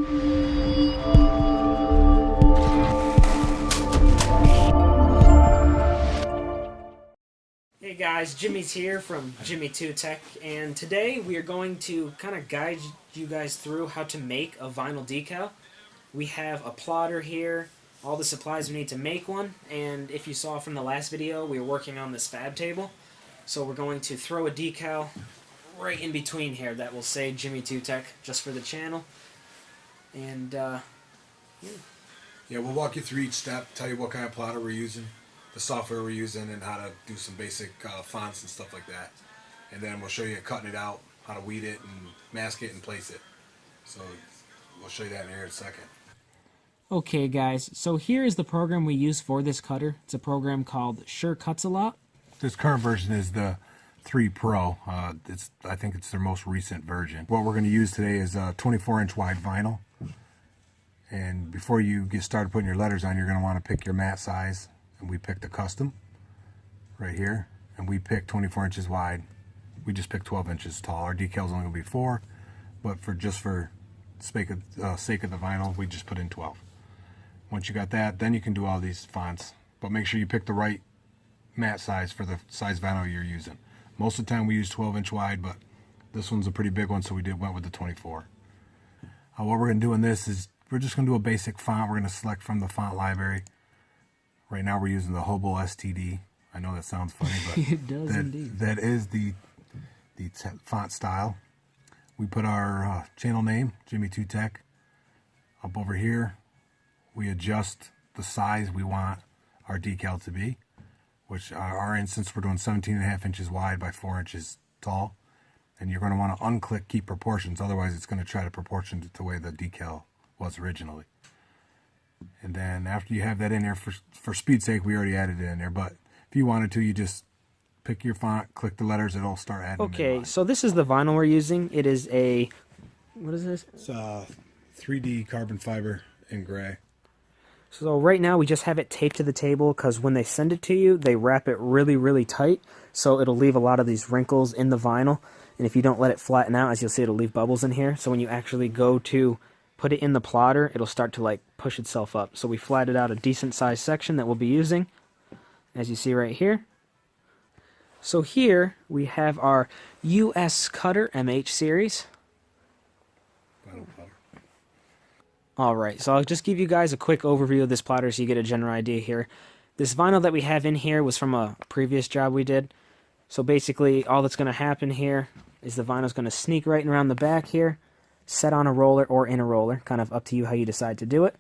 Hey guys, Jimmy's here from Jimmy 2 Tech, and today we are going to kind of guide you guys through how to make a vinyl decal. We have a plotter here, all the supplies we need to make one, and if you saw from the last video, we were working on this fab table. So we're going to throw a decal right in between here that will say Jimmy 2 Tech just for the channel. And yeah, we'll walk you through each step, tell you what kind of plotter we're using, the software we're using, and how to do some basic fonts and stuff like that. And then we'll show you cutting it out, how to weed it and mask it and place it. So we'll show you that in here in a second. okay guys, so here is the program we use for this cutter. It's a program called Sure Cuts a Lot. This current version is the 3 Pro. I think it's their most recent version. What we're going to use today is a 24-inch wide vinyl. And before you get started putting your letters on, you're going to want to pick your mat size. And we picked a custom right here, and we picked 24 inches wide. We just picked 12 inches tall. Our decal's only going to be 4, but for sake of the vinyl, we just put in 12. Once you got that, then you can do all these fonts, but make sure you pick the right mat size for the size vinyl you're using. Most of the time we use 12-inch wide, but this one's a pretty big one, so we went with the 24. What we're going to do in this is we're just going to do a basic font. We're going to select from the font library. Right now we're using the Hobo STD. I know that sounds funny, but it does indeed. That is the font style. We put our channel name, Jimmy 2 Tech, up over here. We adjust the size we want our decal to be, which our instance we're doing 17.5 inches wide by 4 inches tall. And you're going to want to unclick keep proportions, otherwise it's going to try to proportion to the way the decal was originally. And then after you have that in there, for speed's sake, we already added it in there. But if you wanted to, you just pick your font, click the letters, it'll start adding. Okay, so this is the vinyl we're using. It is a, what is this? It's 3D carbon fiber in gray. So right now we just have it taped to the table because when they send it to you, they wrap it really, really tight. So it'll leave a lot of these wrinkles in the vinyl. And if you don't let it flatten out, as you'll see, it'll leave bubbles in here. So when you actually go to put it in the plotter, it'll start to like push itself up. So we flatted out a decent sized section that we'll be using, as you see right here. So here we have our US Cutter MH series. Alright, so I'll just give you guys a quick overview of this plotter so you get a general idea here. This vinyl that we have in here was from a previous job we did. So basically all that's going to happen here is the vinyl's going to sneak right around the back here, set on a roller or in a roller, kind of up to you how you decide to do it.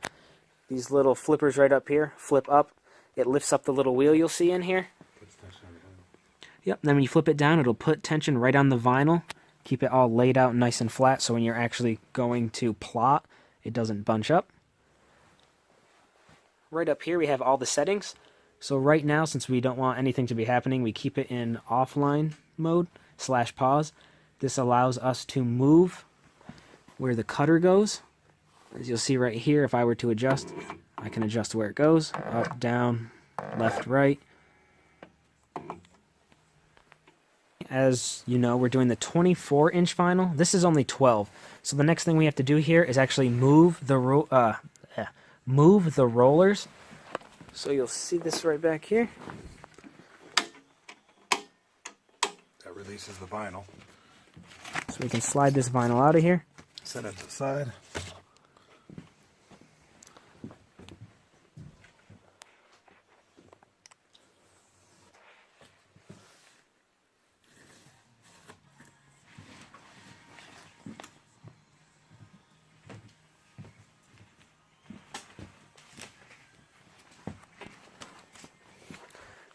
These little flippers right up here flip up. It lifts up the little wheel you'll see in here. Yep, then when you flip it down, it'll put tension right on the vinyl, keep it all laid out nice and flat so when you're actually going to plot, it doesn't bunch up. Right up here we have all the settings. So right now, since we don't want anything to be happening, we keep it in offline mode /pause. This allows us to move where the cutter goes. As you'll see right here, if I were to adjust, I can adjust where it goes, up, down, left, right. As you know, we're doing the 24-inch vinyl. This is only 12. So the next thing we have to do here is actually move the rollers. So you'll see this right back here. That releases the vinyl. So we can slide this vinyl out of here. Set it to the side.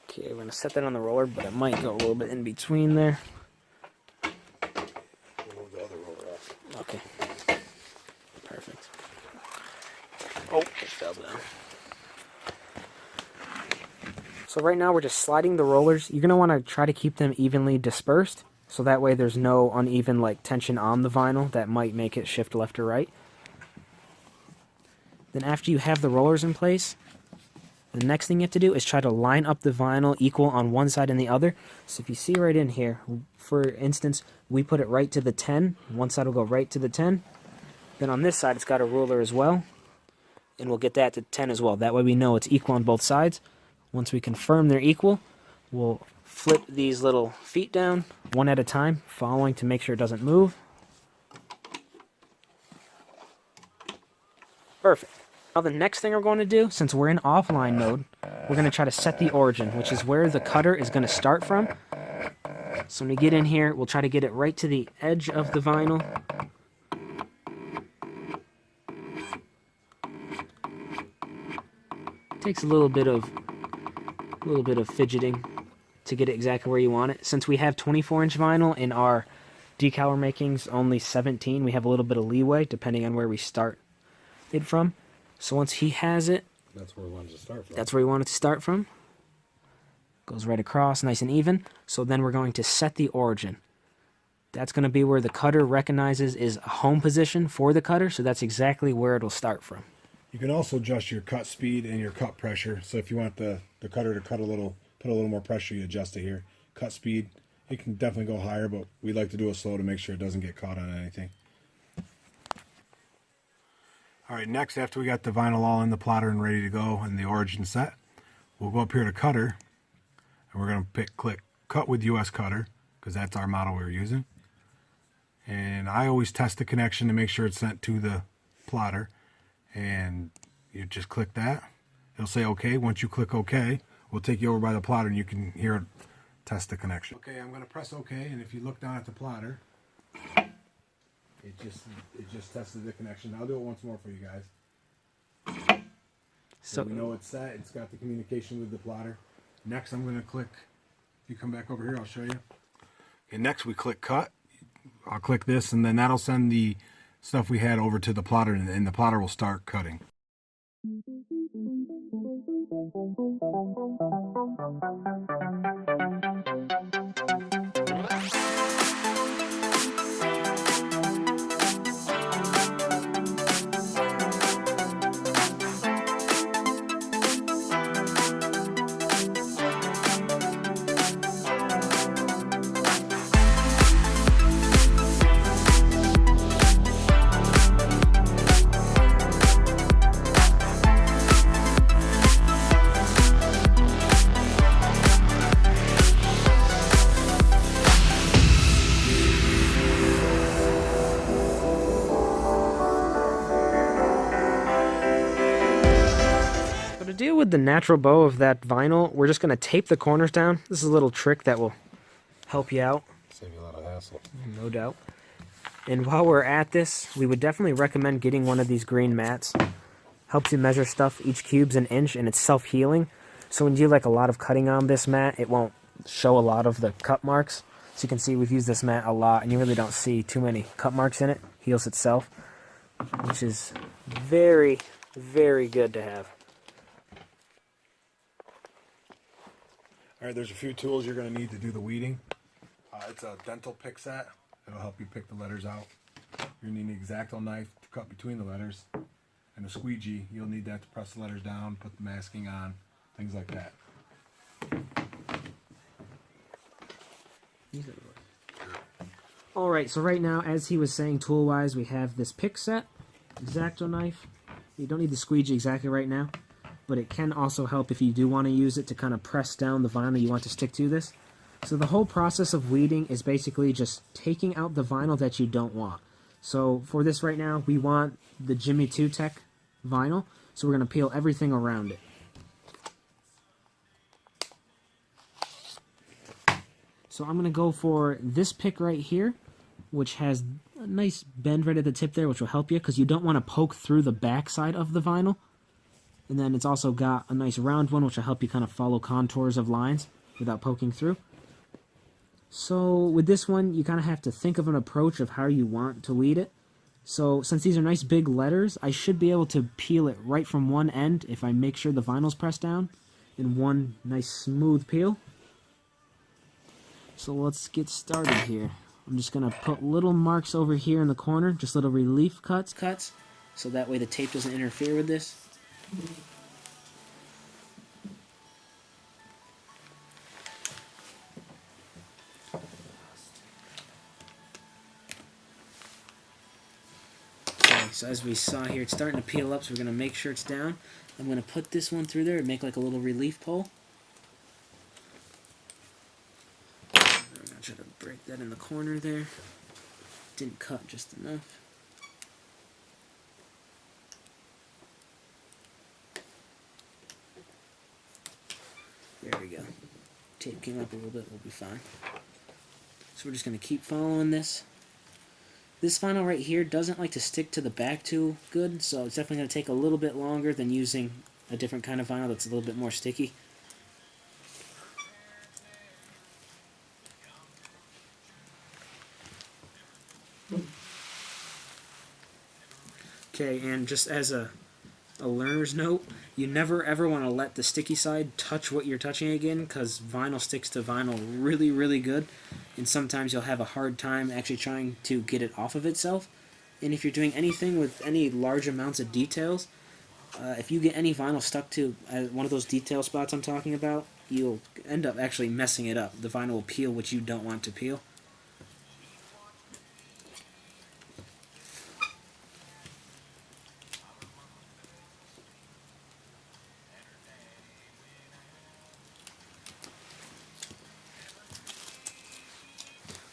Okay, we're going to set that on the roller, but it might go a little bit in between there. We'll move the other roller off. Okay. Perfect. Oh, it fell down. So right now we're just sliding the rollers. You're going to want to try to keep them evenly dispersed, so that way there's no uneven tension on the vinyl that might make it shift left or right. Then after you have the rollers in place, the next thing you have to do is try to line up the vinyl equal on one side and the other. So if you see right in here, for instance, we put it right to the 10. One side will go right to the 10. Then on this side, it's got a ruler as well, and we'll get that to 10 as well. That way we know it's equal on both sides. Once we confirm they're equal, we'll flip these little feet down one at a time, following to make sure it doesn't move. Perfect. Now the next thing we're going to do, since we're in offline mode, we're going to try to set the origin, which is where the cutter is going to start from. So when we get in here, we'll try to get it right to the edge of the vinyl. Takes a little bit of fidgeting to get it exactly where you want it. Since we have 24-inch vinyl and our decal we're making's only 17, we have a little bit of leeway depending on where we start it from. So once he has it, That's where we wanted to start from. that's where we want it to start from. Goes right across, nice and even. So then we're going to set the origin. That's going to be where the cutter recognizes is a home position for the cutter, so that's exactly where it'll start from. You can also adjust your cut speed and your cut pressure. So if you want the cutter to cut a little, put a little more pressure, you adjust it here. Cut speed, it can definitely go higher, but we like to do it slow to make sure it doesn't get caught on anything. All right, next, after we got the vinyl all in the plotter and ready to go and the origin set, we'll go up here to cutter, and we're going to click cut with US cutter, because that's our model we're using. And I always test the connection to make sure it's sent to the plotter. And you just click that. It'll say OK. Once you click OK, we'll take you over by the plotter and you can hear it test the connection. Okay, I'm going to press OK, and if you look down at the plotter, it just tested the connection. I'll do it once more for you guys. So we know it's set. It's got the communication with the plotter. Next, I'm going to click. If you come back over here, I'll show you. Okay, next we click cut. I'll click this, and then that'll send the stuff we had over to the plotter, and the plotter will start cutting. To deal with the natural bow of that vinyl, we're just going to tape the corners down. This is a little trick that will help you out. Save you a lot of hassle. No doubt. And while we're at this, we would definitely recommend getting one of these green mats. Helps you measure stuff. Each cube's an inch, and it's self-healing. So when you do like a lot of cutting on this mat, it won't show a lot of the cut marks. So you can see we've used this mat a lot, and you really don't see too many cut marks in it. Heals itself, which is very, very good to have. All right, there's a few tools you're going to need to do the weeding. It's a dental pick set. It'll help you pick the letters out. You're going to need an X-Acto knife to cut between the letters. And a squeegee. You'll need that to press the letters down, put the masking on, things like that. Alright, so right now, as he was saying tool-wise, we have this pick set, X-Acto knife. You don't need the squeegee exactly right now, but it can also help if you do want to use it to kind of press down the vinyl you want to stick to this. So the whole process of weeding is basically just taking out the vinyl that you don't want. So for this right now, we want the Jimmy 2 Tech vinyl, so we're going to peel everything around it. So I'm going to go for this pick right here, which has a nice bend right at the tip there, which will help you because you don't want to poke through the back side of the vinyl. And then it's also got a nice round one, which will help you kind of follow contours of lines without poking through. So with this one, you kind of have to think of an approach of how you want to weed it. So since these are nice big letters, I should be able to peel it right from one end if I make sure the vinyl's pressed down in one nice smooth peel. So let's get started here. I'm just going to put little marks over here in the corner, just little relief cuts, so that way the tape doesn't interfere with this. so as we saw here, it's starting to peel up, so we're going to make sure it's down. I'm going to put this one through there and make like a little relief pole. I'm going to try to break that in the corner there. Didn't cut just enough. There we go. Tape came up a little bit, we'll be fine. So we're just going to keep following this. This vinyl right here doesn't like to stick to the back too good, so it's definitely going to take a little bit longer than using a different kind of vinyl that's a little bit more sticky. Okay, and just as a learner's note, you never ever want to let the sticky side touch what you're touching again, because vinyl sticks to vinyl really, really good, and sometimes you'll have a hard time actually trying to get it off of itself. And if you're doing anything with any large amounts of details, if you get any vinyl stuck to one of those detail spots I'm talking about, you'll end up actually messing it up. The vinyl will peel what you don't want to peel.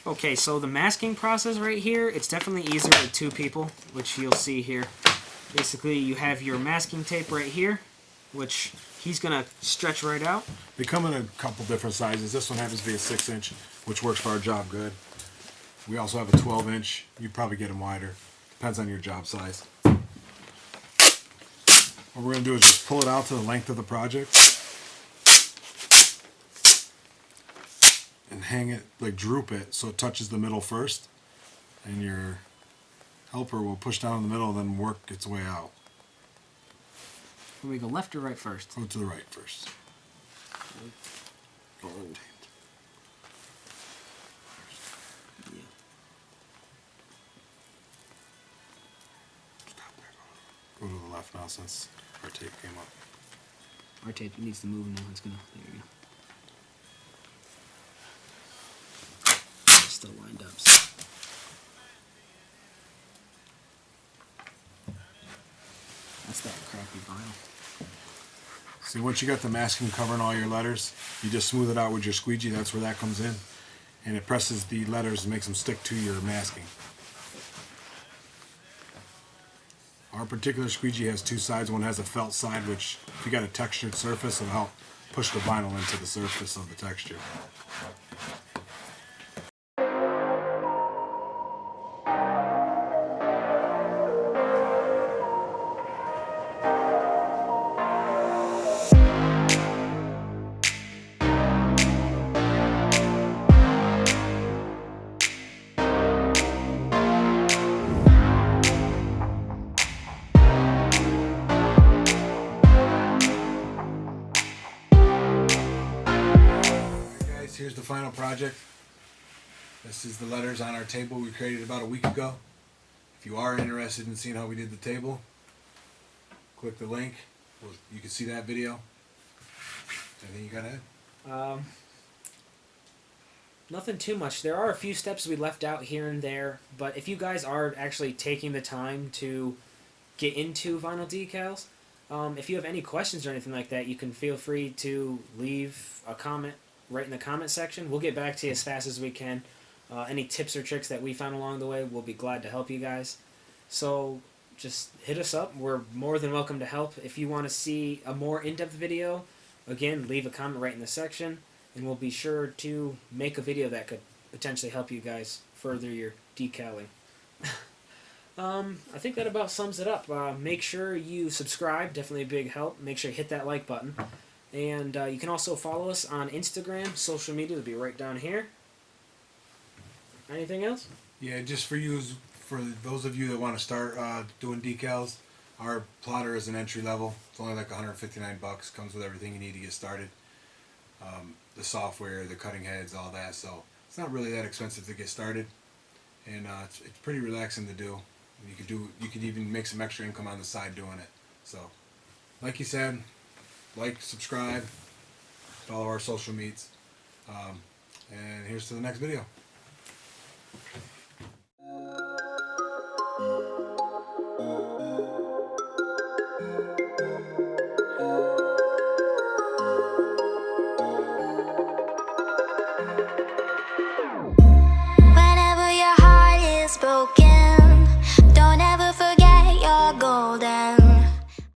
Okay, so the masking process right here, it's definitely easier with two people, which you'll see here. Basically, you have your masking tape right here, which he's going to stretch right out. They come in a couple different sizes. This one happens to be a 6-inch, which works for our job good. We also have a 12-inch. You'd probably get them wider. Depends on your job size. What we're going to do is just pull it out to the length of the project and hang it, like droop it, so it touches the middle first, and your helper will push down in the middle and then work its way out. Can we go left or right first? Go to the right first. Oh. Yeah. Stop there. Go to the left now since our tape came up. Our tape needs to move now. It's gonna. There we go. It's still lined up. So. That's that crappy vinyl. See, once you got the masking covering all your letters, you just smooth it out with your squeegee. That's where that comes in. And it presses the letters and makes them stick to your masking. Our particular squeegee has two sides. One has a felt side, which if you got a textured surface, it'll help push the vinyl into the surface of the texture. Here's the final project. This is the letters on our table we created about a week ago. If you are interested in seeing how we did the table, click the link. You can see that video. Anything you got to add? Nothing too much. There are a few steps we left out here and there, but if you guys are actually taking the time to get into vinyl decals, if you have any questions or anything like that, you can feel free to leave a comment right in the comment section. We'll get back to you as fast as we can. Any tips or tricks that we found along the way, we'll be glad to help you guys. So just hit us up. We're more than welcome to help. If you want to see a more in-depth video, again, leave a comment right in the section, and we'll be sure to make a video that could potentially help you guys further your decaling. I think that about sums it up. Make sure you subscribe, definitely a big help. Make sure you hit that like button. And you can also follow us on Instagram, social media, will be right down here. Anything else? Yeah, just for those of you that want to start doing decals, our plotter is an entry level. It's only like $159. Comes with everything you need to get started. The software, the cutting heads, all that. So it's not really that expensive to get started, and it's pretty relaxing to do. You could even make some extra income on the side doing it. So, like you said, like, subscribe, follow our social meets, and here's to the next video.